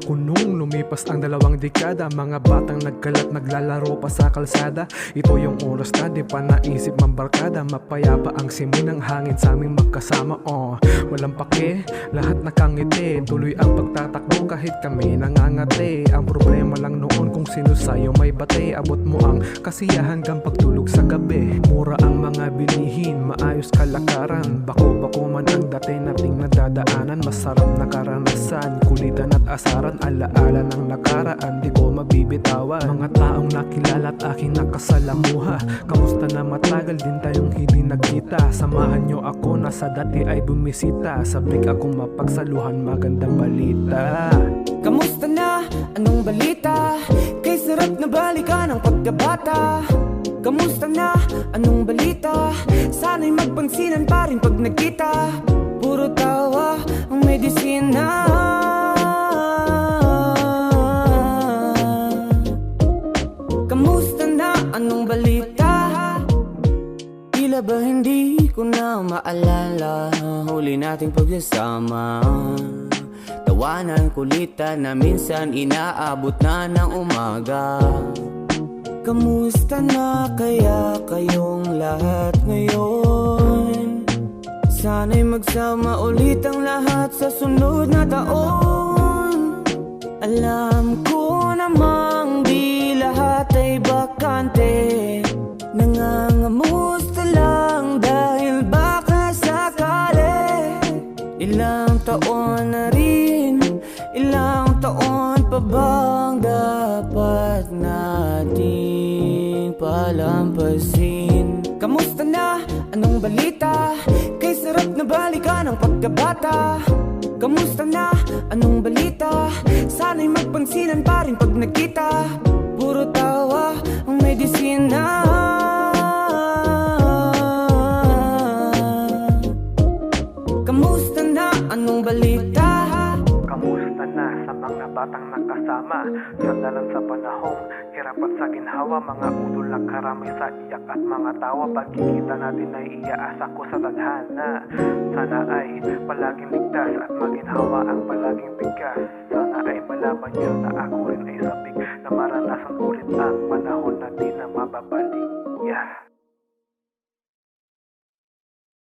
Nung lumipas ang 2 dekada, mga batang nagkalat naglalaro pa sa kalsada. Ito yung oras na di pa naisip mambarkada, mapayapa ang simoy ng hangin sa aming magkasama. Walang pake, lahat nakangiti, tuloy ang pagtatakbo kahit kami nangangati. Ang problema lang noon kung sino sa'yo may bate, abot mo ang kasiyahan hanggang pagtulog sa gabi. Mura ang mga bilihin, maayos kalakaran, bako-bako man ang dati nating nadadaanan. Masarap na karanasan, kulitan at asaran, alaala ng nakaraan, di ko mabibitawan. Mga taong nakilala at aking nakasalamuha, kamusta na matagal din tayong hindi nagkita. Samahan nyo ako na sa dati ay bumisita, sabik akong mapagsaluhan magandang balita. Kamusta na? Anong balita? Kay sarap na balikan ang pagkabata. Kamusta na? Anong balita? Sana'y magpansinan pa rin pag nagkita. Puro tawa ang medisina. Kamusta na? Anong balita? Tila ba hindi ko na maalala huli nating pagsasama. Tawanan, kulitan na minsan inaabot na ng umaga. Kamusta na kaya kayong lahat ngayon? Sana'y magsama ulit ang lahat sa sunod na taon. Alam ko namang di lahat ay bakante, nangangamusta lang dahil baka sakali. Ilang taon na rin, ilang taon pa bang dapat natin palampasin? Kamusta na? Anong balita? Kay sarap na balikan ang pagkabata. Kamusta na? Anong balita? Sana'y magpansinan pa rin pag nagkita. Puro tawa ang medisina. Kamusta na? Anong balita? Kamusta na sa mga batang nakasama? Sandalan sa panahong hirap at sa ginhawa, mga udol na karamay sa iyak at mga tawa. Pagkikita natin ay iaasa ko sa tadhana. Sana ay palaging ligtas at maginhawa ang palaging bigkas. Sana ay malaman niyo na ako rin ay sabik na maranasan ulit ang panahon na di na mababalik.